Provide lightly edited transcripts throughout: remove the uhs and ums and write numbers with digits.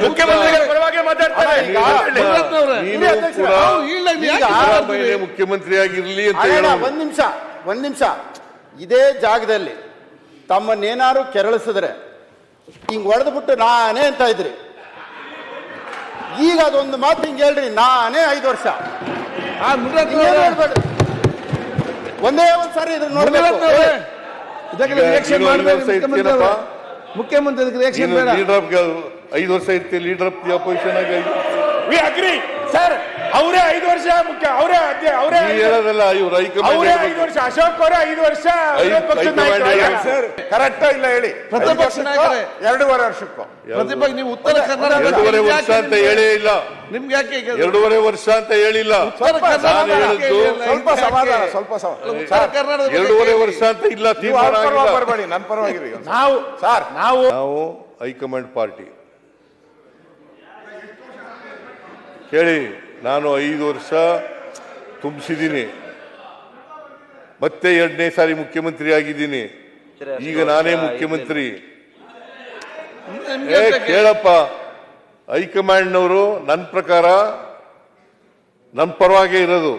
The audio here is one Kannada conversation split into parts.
ಮುಖ್ಯಮಂತ್ರಿಗಳ ಪರವಾಗಿ ಮಾತಾಡ್ತಾರೆ. ಮುಖ್ಯಮಂತ್ರಿಯಾಗಿರ್ಲಿ ಅಂತ ಒಂದ್ ನಿಮಿಷ ಇದೇ ಜಾಗದಲ್ಲಿ ತಮ್ಮನ್ನೇನಾರು ಕೆರಳಿಸಿದ್ರೆ ಹಿಂಗ್ ಹೊಡೆದ್ಬಿಟ್ಟು ನಾನೇ ಅಂತ ಇದ್ರಿ. ಈಗ ಅದೊಂದು ಮಾತು ಹಿಂಗ್ ಹೇಳ್ರಿ, ನಾನೇ 5 ವರ್ಷ ಒಂದೇ ಒಂದ್ಸಾರಿ ಇದ್ರ ನೋಡ್ಬೇಕು. ಮುಖ್ಯಮಂತ್ರಿ ರಿಯಾಕ್ಷನ್ ಬೇಡ. 5 ವರ್ಷ ಇರ್ತೀವಿ ಲೀಡರ್ ಆಫ್ ದಿ ಅಪೋಸಿಷನ್ ಆಗಿ. We agree sir. ಅವರೇ 5 ವರ್ಷ ಮುಖ್ಯ, ಅವರೇ ಹೇಳೋದಲ್ಲ, ಇವ್ರು 5 ವರ್ಷ. ಅಶೋಕ್ ಅವರೇ 5 ವರ್ಷ ಸರ್. ಕರೆಕ್ಟ್ ಇಲ್ಲ ಹೇಳಿ. ಪ್ರತಿಪಕ್ಷ ನಾಯಕರೇ 2.5 ವರ್ಷಕ್ಕೂ ಪ್ರತಿಪಕ್ಷ ನೀವು ಉತ್ತರ ಕನ್ನಡ 2.5 ವರ್ಷ ಅಂತ ಹೇಳೇ ಇಲ್ಲ. ನಿಮ್ಗೆ ಯಾಕೆ 2.5 ವರ್ಷ ಅಂತ ಹೇಳಿಲ್ಲ. ಸ್ವಲ್ಪ ಸಮಾಧಾನ, ಸ್ವಲ್ಪ ಸಮಾಧಾನ. 2.5 ವರ್ಷ ಅಂತ ಇಲ್ಲ. ಬರಬೇಡಿ, ನನ್ನ ಪರವಾಗಿರಿ. ನಾವು ಹೈಕಮಾಂಡ್ ಪಾರ್ಟಿ ಕೇಳಿ. ನಾನು 5 ವರ್ಷ ತುಂಬಿಸಿದ್ದೀನಿ, ಮತ್ತೆ 2ನೇ ಸಾರಿ ಮುಖ್ಯಮಂತ್ರಿ ಆಗಿದ್ದೀನಿ. ಈಗ ನಾನೇ ಮುಖ್ಯಮಂತ್ರಿ. ಕೇಳಪ್ಪ, ಹೈಕಮಾಂಡ್ನವರು ನನ್ನ ಪ್ರಕಾರ ನನ್ನ ಪರವಾಗೇ ಇರೋದು.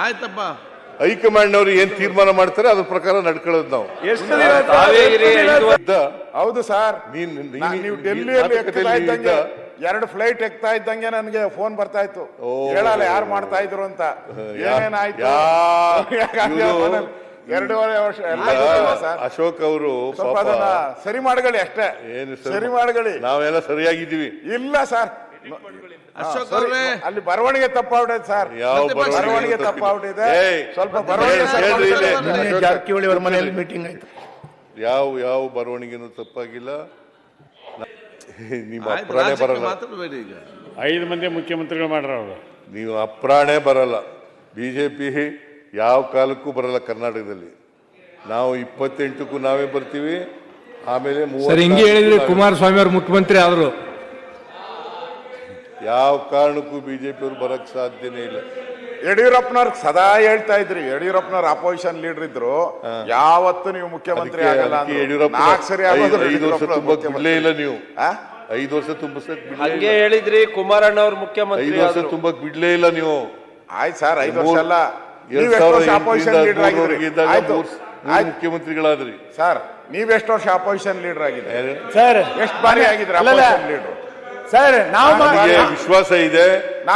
ಆಯ್ತಪ್ಪ, ಹೈಕಮಾಂಡ್ನವರು ಏನ್ ತೀರ್ಮಾನ ಮಾಡ್ತಾರೆ ಅದ್ರ ಪ್ರಕಾರ ನಡ್ಕೊಳ್ಳೋದು ನಾವು. ಹೌದು ಸರ್. ನೀವು ಡೆಲ್ಲಿಯಲ್ಲಿ ಎಕ್ತಾ ಇದ್ದಂಗೆ 2 ಫ್ಲೈಟ್ ಎಕ್ತಾ ಇದ್ದಂಗೆ ನನಗೆ ಫೋನ್ ಬರ್ತಾ ಇತ್ತು, ಹೇಳಲ್ಲ ಯಾರು ಮಾಡ್ತಾ ಇದ್ರು ಅಂತ. ಏನೇನಾಯ್ತು? 2.5 ವರ್ಷ ಸರ್. ಅಶೋಕ್ ಅವರು ಸರಿ ಮಾಡ್ಕೊಳ್ಳಿ ಅಷ್ಟೇ, ಸರಿ ಮಾಡ್ಕೊಳ್ಳಿ. ನಾವೆಲ್ಲ ಸರಿಯಾಗಿದ್ದೀವಿ. ಇಲ್ಲ ಸರ್, ಅಶೋಕ್ ಅಲ್ಲಿ ಬರವಣಿಗೆ ತಪ್ಪಾಗ್ಬಿಟ್ಟೈತೆ ಸರ್. ಬರವಣಿಗೆ ತಪ್ಪಾಗ್ಬಿಟ್ಟಿದೆ. ಸ್ವಲ್ಪ ಬರವಣಿಗೆ ಜಾರಕಿಹೊಳಿ ಅವರ ಮನೆಯಲ್ಲಿ ಮೀಟಿಂಗ್ ಆಯ್ತು. ಯಾವ ಬರವಣಿಗೆನೂ ತಪ್ಪಾಗಿಲ್ಲ. ನಿಮ್ಮ ಅಪ್ರಾಣೆ ಬರಲ್ಲ. 5 ಮಂದಿ ಮುಖ್ಯಮಂತ್ರಿಗಳು ಮಾಡ್ರ ಅವರು. ನೀವು ಅಪ್ರಾಣೆ ಬರಲ್ಲ. ಬಿಜೆಪಿ ಯಾವ ಕಾಲಕ್ಕೂ ಬರಲ್ಲ ಕರ್ನಾಟಕದಲ್ಲಿ. ನಾವು 28ಕ್ಕೂ ನಾವೇ ಬರ್ತೀವಿ. ಆಮೇಲೆ ಹಿಂಗೆ ಹೇಳಿದ್ರೆ ಕುಮಾರಸ್ವಾಮಿ ಅವರು ಮುಖ್ಯಮಂತ್ರಿ ಆದ್ರು. ಯಾವ ಕಾರಣಕ್ಕೂ ಬಿಜೆಪಿ ಅವರು ಬರಕ್ ಸಾಧ್ಯನೇ ಇಲ್ಲ. ಯಡಿಯೂರಪ್ಪನವ್ರ ಸದಾ ಹೇಳ್ತಾ ಇದ್ರಿ, ಯಡಿಯೂರಪ್ಪನವ್ರ ಅಪೋಸಿಷನ್ ಲೀಡರ್ ಇದ್ರು, ಯಾವತ್ತು ನೀವು ಮುಖ್ಯಮಂತ್ರಿ ಆಗಲ್ಲ. ಯಡಿಯೂರಪ್ಪ 5 ವರ್ಷ ತುಂಬಕ್ ಬಿಡ್ಲೇ ಇಲ್ಲ. ನೀವು 5 ವರ್ಷ ತುಂಬಿಸಕ್ ಹಂಗೆ ಹೇಳಿದ್ರಿ. ಕುಮಾರಣ್ಣ ಅವ್ರ ಮುಖ್ಯಮಂತ್ರಿ 5 ವರ್ಷ ತುಂಬಕ್ ಬಿಡ್ಲೇ ಇಲ್ಲ ನೀವು. ಆಯ್ತು ಸರ್, 5 ವರ್ಷ ಅಲ್ಲ, ಅಪೋಸಿಷನ್ ಲೀಡರ್ ಆಗಿದ್ರಿ. ಮುಖ್ಯಮಂತ್ರಿಗಳಾದ್ರಿ ಸರ್. ನೀವೆಷ್ಟು ವರ್ಷ ಅಪೋಸಿಷನ್ ಲೀಡರ್ ಆಗಿದ್ರಿ ಸರ್? ಎಷ್ಟು ಬಾರಿ ಆಗಿದ್ರಿ ಅಪೋಸಿಷನ್ ಲೀಡರ್ ಸರ್? ನಾವು ವಿಶ್ವಾಸ ಇದೆ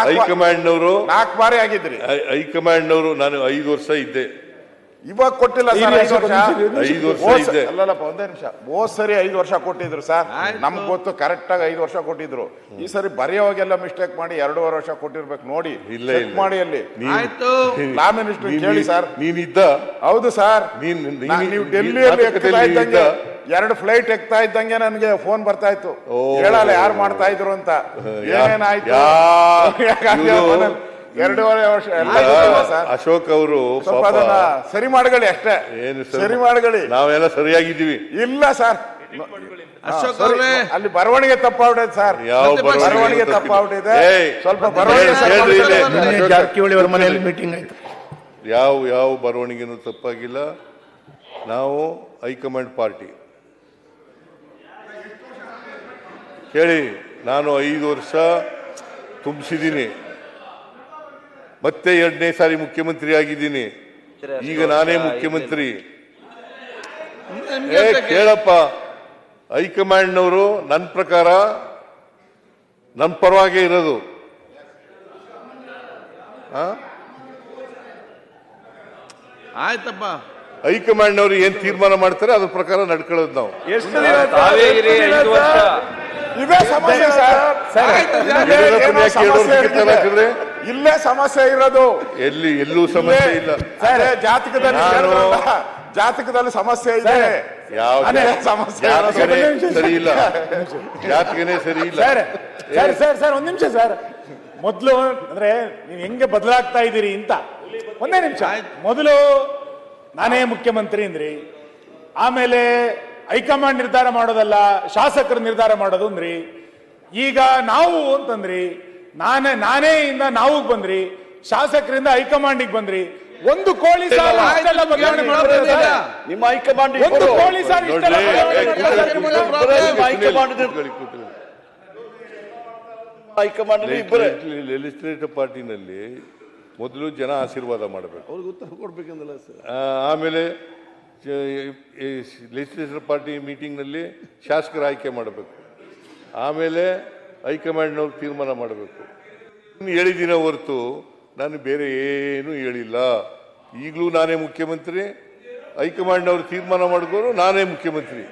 ಹೈಕಮಾಂಡ್ನವರು 4 ಬಾರಿ ಆಗಿದ್ರಿ. ಹೈಕಮಾಂಡ್ನವರು ನಾನು 5 ವರ್ಷ ಇದ್ದೆ. ಇವಾಗ ಕೊಟ್ಟಿಲ್ಲ ಸರ್ 5 ವರ್ಷ. 5 ವರ್ಷ ಇದ್ದೆ. ಅಲ್ಲಲ್ಲಪ್ಪ, ಒಂದೇ ನಿಮಿಷ. ಹೋದ್ ಸರಿ 5 ವರ್ಷ ಕೊಟ್ಟಿದ್ರು ಸರ್. ನಮ್ಗೆ ಗೊತ್ತು ಕರೆಕ್ಟ್ ಆಗಿ 5 ವರ್ಷ ಕೊಟ್ಟಿದ್ರು. ಈ ಸರಿ ಬರೆಯೋವಾಗೆಲ್ಲ ಮಿಸ್ಟೇಕ್ ಮಾಡಿ 2.5 ವರ್ಷ ಕೊಟ್ಟಿರ್ಬೇಕು. ನೋಡಿ, ಚೆಕ್ ಮಾಡಿ ಅಲ್ಲಿ. ಲಾ ಮಿನಿಸ್ಟರ್ ಕೇಳಿ ಸರ್. ನೀನಿದ್ದ? ಹೌದು ಸರ್. ನೀವು ಡೆಲ್ಲಿಯಲ್ಲಿ ಎಕ್ತಾ ಇದ್ದಂಗೆ 2 ಫ್ಲೈಟ್ ಎಕ್ತಾ ಇದ್ದಂಗೆ ನನಗೆ ಫೋನ್ ಬರ್ತಾ ಇತ್ತು, ಹೇಳಲ್ಲ ಯಾರು ಮಾಡ್ತಾ ಇದ್ರು ಅಂತ. ಏನೇನಾಯ್ತು? 2.5 ವರ್ಷ ಅಶೋಕ್ ಅವರು ಸರಿ ಮಾಡ್ಕೊಳ್ಳಿ ಅಷ್ಟೇ, ಸರಿ ಮಾಡ್ಕೊಳ್ಳಿ. ನಾವೆಲ್ಲ ಸರಿಯಾಗಿದ್ದೀವಿ. ಇಲ್ಲ ಸರ್, ಅಶೋಕ್ ಅಲ್ಲಿ ಬರವಣಿಗೆ ತಪ್ಪಾಗ್ಬಿಟ್ಟೈತೆ ಸರ್. ಬರವಣಿಗೆ ತಪ್ಪಾಗ್ಬಿಟ್ಟಿದೆ. ಸ್ವಲ್ಪ ಬರವಣಿಗೆ. ಜಾರಕಿಹೊಳಿ ಅವರ ಮನೆಯಲ್ಲಿ ಮೀಟಿಂಗ್ ಆಯ್ತು. ಯಾವ ಬರವಣಿಗೆನೂ ತಪ್ಪಾಗಿಲ್ಲ. ನಾವು ಹೈಕಮಾಂಡ್ ಪಾರ್ಟಿ ಕೇಳಿ. ನಾನು 5 ವರ್ಷ ತುಂಬಿಸಿದ್ದೀನಿ, ಮತ್ತೆ 2ನೇ ಸಾರಿ ಮುಖ್ಯಮಂತ್ರಿ ಆಗಿದ್ದೀನಿ. ಈಗ ನಾನೇ ಮುಖ್ಯಮಂತ್ರಿ. ಕೇಳಪ್ಪ, ಹೈಕಮಾಂಡ್ನವರು ನನ್ನ ಪ್ರಕಾರ ನನ್ನ ಪರವಾಗೇ ಇರೋದು. ಆಯ್ತಪ್ಪ, ಹೈಕಮಾಂಡ್ನವರು ಏನ್ ತೀರ್ಮಾನ ಮಾಡ್ತಾರೆ ಅದ್ರ ಪ್ರಕಾರ ನಡ್ಕೊಳ್ಳೋದು ನಾವು. ಇದೇ ಸಮಸ್ಯೆ ಸರ್. ಇಲ್ಲೇ ಸಮಸ್ಯೆ ಇರೋದು. ಎಲ್ಲೂ ಸಮಸ್ಯೆ ಇಲ್ಲ. ಜಾತಕದಲ್ಲಿ ಸಮಸ್ಯೆ ಇದೆ. ಸಮಸ್ಯೆ ಸರಿ ಇಲ್ಲ. ಜಾತಕನೇ ಸರಿ ಇಲ್ಲ. ಸರ್ ಒಂದ್ ನಿಮಿಷ ಸರ್. ಮೊದಲು ಅಂದ್ರೆ ನೀವು ಹೆಂಗೆ ಬದಲಾಗ್ತಾ ಇದ್ದೀರಿ ಅಂತ ಒಂದೇ ನಿಮಿಷ. ಮೊದಲು ನಾನೇ ಮುಖ್ಯಮಂತ್ರಿ ಅಂದ್ರಿ, ಆಮೇಲೆ ಹೈಕಮಾಂಡ್ ನಿರ್ಧಾರ ಮಾಡೋದಲ್ಲ ಶಾಸಕರು ನಿರ್ಧಾರ ಮಾಡೋದು ಅಂದ್ರಿ, ಈಗ ನಾವು ಅಂತಂದ್ರಿ, ನಾನೇ ಇಂದ ನಾವು ಬಂದ್ರಿ, ಶಾಸಕರಿಂದ ಹೈಕಮಾಂಡಿಗೆ ಬಂದ್ರಿ. ಒಂದು ಕೋಳಿ ಸಾರು ಇಷ್ಟೆಲ್ಲ ಬದಲಾವಣೆ ಮಾಡ್ತಾರೆ ಸರ್. ನಿಮ್ಮ ಹೈಕಮಾಂಡ್ ಒಂದು ಕೋಳಿ ಸಾರು ಇಷ್ಟೆಲ್ಲ ಬದಲಾವಣೆ ಮಾಡ್ತಾರೆ ಹೈಕಮಾಂಡ್ ಇಬ್ಬರೇ ಲೆಜಿಸ್ಲೇಟಿವ್ ಪಾರ್ಟಿನಲ್ಲಿ ಮೊದಲು ಜನ ಆಶೀರ್ವಾದ ಮಾಡಬೇಕು, ಅವ್ರಿಗೆ ಉತ್ತರ ಕೊಡ್ಬೇಕಂದಲ್ಲ ಸರ್. ಆಮೇಲೆ ಲೆಜಿಸ್ಲೇಟಿವ್ ಪಾರ್ಟಿ ಮೀಟಿಂಗ್ನಲ್ಲಿ ಶಾಸಕರ ಆಯ್ಕೆ ಮಾಡಬೇಕು, ಆಮೇಲೆ ಹೈಕಮಾಂಡ್ನವ್ರು ತೀರ್ಮಾನ ಮಾಡಬೇಕು. ಹೇಳಿದಿನ ಹೊರತು ನಾನು ಬೇರೆ ಏನೂ ಹೇಳಿಲ್ಲ. ಈಗಲೂ ನಾನೇ ಮುಖ್ಯಮಂತ್ರಿ, ಹೈಕಮಾಂಡ್ನವ್ರು ತೀರ್ಮಾನ ಮಾಡಿದ್ರು ನಾನೇ ಮುಖ್ಯಮಂತ್ರಿ.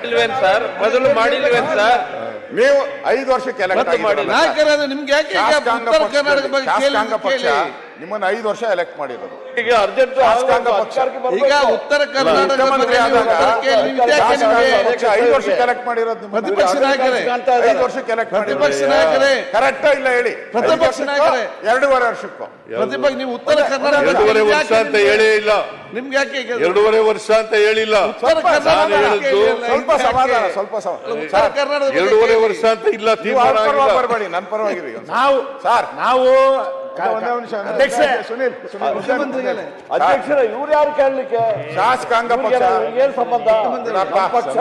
ಇಲ್ವೇನ್ ಸರ್? ಮೊದಲು ಮಾಡಿಲ್ವೇನ್ ಸರ್? ನೀವು 5 ವರ್ಷಕ್ಕೆ ಎಲೆಕ್ಟ್ ಆಗಿದ್ದೀರಲ್ಲ ಸರ್. ನಾಯಕರಾದ ನಿಮ್ಗೆ ಯಾಕೆ ಈಗ ಶಾಸಕಾಂಗ ಉತ್ತರ ಕರ್ನಾಟಕ ಬಗ್ಗೆ ಶಾಸಕಾಂಗ ಪಕ್ಷ ಕೇಳಿ? ನಿಮ್ಮನ್ನ 5 ವರ್ಷ ಎಲೆಕ್ಟ್ ಮಾಡಿರೋದು. ಈಗ ಅರ್ಜೆಂಟ್ ಶಾಸಕಾಂಗ ಪಕ್ಷ ಈಗ ಉತ್ತರ ಕರ್ನಾಟಕ ಮುಖ್ಯಮಂತ್ರಿ ಬಗ್ಗೆ ಆದಾಗ ಉತ್ತರ ಕೇಳಿ ನಿಮ್ಗೆ ಯಾಕೆ ಶಾಸಕಾಂಗ ನಿಮ್ಗೆ? ಪಕ್ಷ 5 ವರ್ಷಕ್ಕೆ ಎಲೆಕ್ಟ್ ಮಾಡಿರೋದು ನಿಮ್ಮನ್ನ. ಪ್ರತಿಪಕ್ಷ ನಾಯಕರೇ, 5 ವರ್ಷಕ್ಕೆ ಎಲೆಕ್ಟ್ ಪ್ರತಿಪಕ್ಷ ನಾಯಕರೇ, ಕರೆಕ್ಟ್ ಇಲ್ಲ ಹೇಳಿ. ಪ್ರತಿಪಕ್ಷ ನಾಯಕರೇ, 2.5 ವರ್ಷಕ್ಕೂ ಪ್ರತಿಪಕ್ಷ ನೀವು ಉತ್ತರ ಕರ್ನಾಟಕ 2.5 ವರ್ಷ ಅಂತ ಹೇಳೇ ಇಲ್ಲ, ನಿಮ್ಗೆ ಯಾಕೆ ಈಗ 2.5 ವರ್ಷ ಅಂತ ಹೇಳಿಲ್ಲ. ಉತ್ತರ ಕರ್ನಾಟಕ ನಾನು ಹೇಳಿದ್ದು ಸ್ವಲ್ಪ ಸಮಾಧಾನ, ಸ್ವಲ್ಪ ಸಮಾಧಾನ. ಉತ್ತರ ಕರ್ನಾಟಕ ಬಗ್ಗೆ 2.5 ಕೇಳಿ. ವರ್ಷ ಅಂತ ಇಲ್ಲ, ನೀವು ತೀರ್ಮಾನ ಅವ್ರ ಪರವಾಗಿ ಆಗಿಲ್ಲ. ಬರಬೇಡಿ, ನನ್ನ ಪರವಾಗಿರಿ ನಾವು ಸರ್. ನಾವು ಅಧ್ಯಕ್ಷರೇ, ಸುನೀಲ್ ಮುಖ್ಯಮಂತ್ರಿಗಳೇ, ಅಧ್ಯಕ್ಷರ ಇವ್ರು ಯಾರು ಕೇಳಲಿಕ್ಕೆ? ಶಾಸಕಾಂಗ ಪಕ್ಷ ಏನ್ ಸಂಬಂಧ? ನಮ್ಮ ಪಕ್ಷ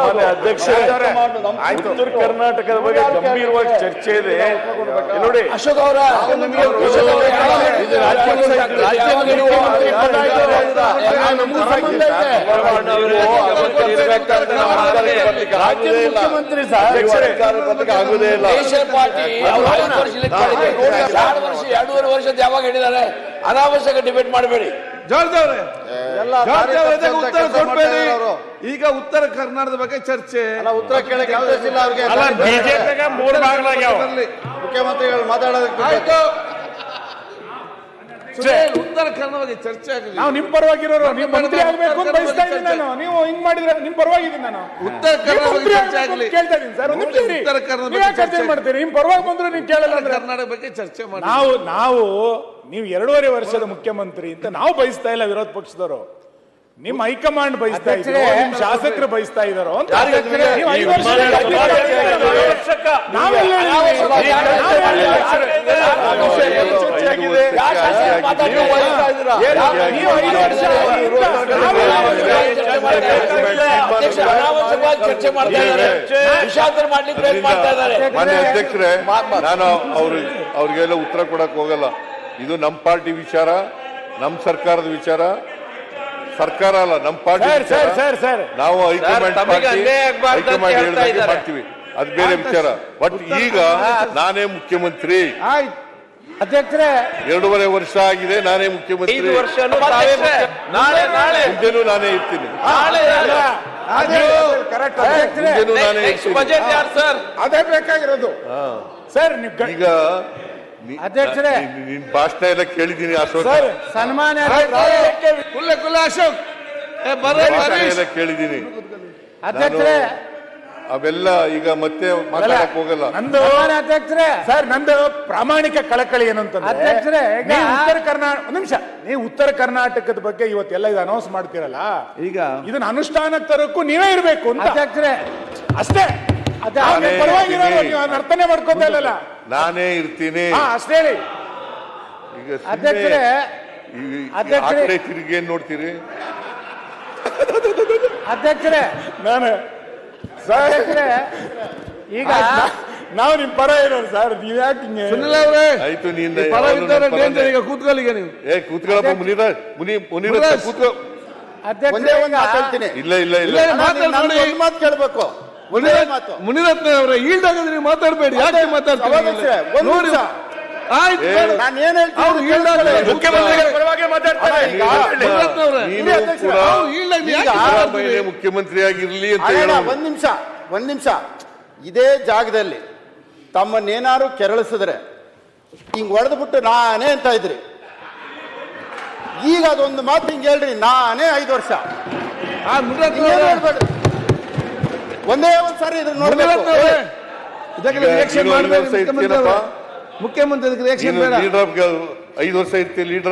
ಆಯ್ತು. ಉತ್ತರ ಕರ್ನಾಟಕದ ಬಗ್ಗೆ ಗಂಭೀರವಾಗಿ ಚರ್ಚೆ ಇದೆ ನೋಡಿ. ಅಶೋಕ್ ಅವರ ಮುಖ್ಯಮಂತ್ರಿ ಸರ್ ಆಗುದೇ ಇಲ್ಲ. ಪಾರ್ಟಿ 2.5 ವರ್ಷದ ಯಾವಾಗ ಹೇಳಿದ್ದಾರೆ? ಅನಾವಶ್ಯಕ ಡಿಬೇಟ್ ಮಾಡಬೇಡಿ. ಜಾರ್ಜ್ ಅವರೇ, ಉತ್ತರ ಕೊಡ್ಬೇಡಿ. ಈಗ ಉತ್ತರ ಕರ್ನಾಟಕದ ಬಗ್ಗೆ ಚರ್ಚೆ. ಉತ್ತರ ಕೇಳಕ್ಕೆ ಅವಕಾಶ ಇಲ್ಲ ಅವ್ರಿಗೆ. ಬಿಜೆಪಿಗೆ 3 ಭಾಗಲಾಗ್ಯಾವ. ಮುಖ್ಯಮಂತ್ರಿಗಳು ಮಾತಾಡೋದಕ್ಕೆ ಆಯ್ತು. ಸುನೀಲ್, ಉತ್ತರ ಕನ್ನಡ ಬಗ್ಗೆ ಚರ್ಚೆ ಆಗಲಿ. ನಾವು ನಿಮ್ ಪರವಾಗಿರೋರು, ನೀವು ಮಂತ್ರಿ ಆಗ್ಬೇಕು ಅಂತ ಬಯಸ್ತಾ ಇದ್ದೀನಿ ನಾನು. ನೀವು ಹಿಂಗ್ ಮಾಡಿದ್ರೆ ನಿಮ್ ಪರವಾಗಿದ್ದೀನಿ ನಾನು. ಉತ್ತರ ಕನ್ನಡ ಬಗ್ಗೆ ಚರ್ಚೆ ಆಗಲಿ. ಕೇಳ್ತಾ ಇದ್ದೀನಿ ಸರ್, ಒಂದು ನಿಮಿಷ ಇರಿ. ಉತ್ತರ ಕನ್ನಡ ನೀವು ಯಾಕೆ ಚರ್ಚೆ ಮಾಡ್ತೀರಿ? ನಿಮ್ ಪರವಾಗಿ ಬಂದ್ರೆ ನೀವು ಕೇಳಲ್ಲ ಅಂದ್ರೆ ಕರ್ನಾಟಕ ಬಗ್ಗೆ ಚರ್ಚೆ ಮಾಡಿ. ನಾವು ನೀವು 2.5 ವರ್ಷದ ಮುಖ್ಯಮಂತ್ರಿ ಅಂತ ನಾವು ಬಯಸ್ತಾ ಇಲ್ಲ, ವಿರೋಧ ಪಕ್ಷದವರು. ನಿಮ್ ಹೈಕಮಾಂಡ್ ಬಯಸ್ತಾ ಇದ್ರು, ನಿಮ್ ಶಾಸಕರು ಬಯಸ್ತಾ ಇದಾರೋ ಅಂತ. ನೀವು 5 ವರ್ಷ ನಾವೆಲ್ಲ ಚರ್ಚೆ ಮಾಡ್ತಾ ಇದ್ದಾರೆ, ವಿಷಾಂತರ ಮಾಡ್ಲಿಕ್ಕೆ ಪ್ರಯತ್ನ ಮಾಡ್ತಾ ಇದ್ದಾರೆ. ಮಾನ್ಯ ಅಧ್ಯಕ್ಷರೇ, ನಾನು ಅವ್ರಿಗೆಲ್ಲ ಉತ್ತರ ಕೊಡಕ್ ಹೋಗಲ್ಲ. ಇದು ನಮ್ಮ ಪಾರ್ಟಿ ವಿಚಾರ, ನಮ್ಮ ಸರ್ಕಾರದ ವಿಚಾರ. ಸರ್ಕಾರ ಅಲ್ಲ, ನಮ್ಮ ಪಾರ್ಟಿ ವಿಚಾರ. ನಾವು ಹೈಕಮಾಂಡ್ ಹೇಳ್ದಂಗೆ ಮಾಡ್ತೀವಿ, ಅದು ಬೇರೆ ವಿಚಾರ. ಬಟ್ ಈಗ ನಾನೇ ಮುಖ್ಯಮಂತ್ರಿ. ಅಧ್ಯಕ್ಷರೇ 2.5 ವರ್ಷ ಆಗಿದೆ, ನಾನೇ ಮುಖ್ಯಮಂತ್ರಿ. 5 ವರ್ಷನೂ ತಾವೇ ನಾಳೆ ಮುಂದೆನೂ ನಾನೇ ಇರ್ತೀನಿ. ಮುಂದೆನೂ ನಾನೇ ನೆಕ್ಸ್ಟ್ ಬಜೆಟ್ ಯಾರು ಸರ್? ಅದೇ ಬೇಕಾಗಿರೋದು ಸರ್. ಈಗ ಅಧ್ಯಕ್ಷರೇ, ನಿನ್ ಭಾಷಣ ಎಲ್ಲ ಕೇಳಿದ್ದೀನಿ ಅಶೋಕ್, ಸನ್ಮಾನ್ಯ ಕುಲ್ಲ ಅಶೋಕ್ ಎಲ್ಲ ಕೇಳಿದ್ದೀನಿ. ಅಧ್ಯಕ್ಷರೇ, ಅವೆಲ್ಲ ಈಗ ಮತ್ತೆ ಮಾತಾಡಕ್ ಹೋಗಲ್ಲ. ಅಧ್ಯಕ್ಷರೇ ಸರ್, ನಂದು ಪ್ರಾಮಾಣಿಕ ಕಳಕಳಿ ಏನು ಅಂತಂದ್ರೆ, ನೀವು ಉತ್ತರ ಕರ್ನಾಟಕ, ಒಂದು ನಿಮಿಷ, ನೀವು ಉತ್ತರ ಕರ್ನಾಟಕದ ಬಗ್ಗೆ ಇವತ್ತೆಲ್ಲ ಇದು ಅನೌನ್ಸ್ ಮಾಡ್ತೀರಲ್ಲ, ಈಗ ಇದನ್ನ ಅನುಷ್ಠಾನಕ್ಕೆ ತರಕ್ಕೂ ನೀವೇ ಇರ್ಬೇಕು ಅಂತ ಅಧ್ಯಕ್ಷರೇ. ಅಷ್ಟೇ, ಪರವಾಗಿರೋರು ನೀವು ಅದನ್ನ ಅರ್ಥನೆ ಮಾಡ್ಕೊತಾ ಇಲ್ಲಲ್ಲ. ನಾನೇ ಇರ್ತೀನಿ ಅಷ್ಟೇ ಹೇಳಿ. ಈಗ ಅಧ್ಯಕ್ಷರೇ, ತಿರುಗಿ ಏನ್ ನೋಡ್ತೀರಿ? ಅಧ್ಯಕ್ಷರೇ, ನಾನು ಈಗ ನಾವು ನಿಮ್ ಪರ ಇರೋರು ಸರ್, ನೀವ್ ಯಾಕೆ ಹಿಂಗೆ? ಸುನಿಲ್ ಅವರೇ, ಆಯ್ತು, ನೀನ್ ಈಗ ಕೂತ್ಕೊಳ್ಳಿಗೆ ನೀವು. ಕೂತ್ಕೊಳ್ಳಪ್ಪ, ಮುನಿರ ಕೂತ್ಕೊ. ಇಲ್ಲ ಇಲ್ಲ ಇಲ್ಲ, ಮಾತು ಕೇಳಬೇಕು. ಮುನಿರತ್ನ ಅವರೇ, ಈಲ್ಡ್ ಆಗಿದ್ರೆ ನೀವು ಮಾತಾಡಬೇಡಿ. ಯಾಕೆ ಮಾತಾಡ್ತೀರಿ? ನೋಡಿ, ಆಯ್ತು, ನಾನು ಏನ್ ಹೇಳ್ತೀನಿ, ಅವ್ರು ಈಲ್ಡ್ ಆಗಿದ್ರೆ ಮುಖ್ಯಮಂತ್ರಿಗಳ ಪರವಾಗಿ ಮಾತಾಡ್ತಾರೆ. ಮುನಿರತ್ನ ಅವರೇ, ನೀನು ಕೂಡ ಅವ್ರು ಈಲ್ಡ್ ಆಗಿ ಯಾಕೆ ಮಾತಾಡ್ತೀರಿ? ಮುಖ್ಯಮಂತ್ರಿ ಆಗಿರ್ಲಿ ಅಂತ ಹೇಳ. ಒಂದ್ ನಿಮಿಷ ಇದೇ ಜಾಗದಲ್ಲಿ ತಮ್ಮನ್ನೇನಾರು ಕೆರಳಿಸಿದ್ರೆ ಹಿಂಗ್ ಹೊಡೆದ್ಬಿಟ್ಟು ನಾನೇ ಅಂತ ಇದ್ರಿ. ಈಗ ಅದೊಂದು ಮಾತು ಹಿಂಗ್ ಹೇಳ್ರಿ, ನಾನೇ 5 ವರ್ಷ. ಮುನಿರತ್ನ ಒಂದೇ ಒಂದ್ ಸಾರಿ ಇದನ್ನ ನೋಡ್ಬೇಕು. ಇದಕ್ಕೆ ರಿಯಾಕ್ಷನ್ ಮಾಡಬೇಡಿ. ಮುಖ್ಯಮಂತ್ರಿ ರಿಯಾಕ್ಷನ್ ಬೇಡ. 5 ವರ್ಷ ಇರ್ತೀವಿ ಲೀಡರ್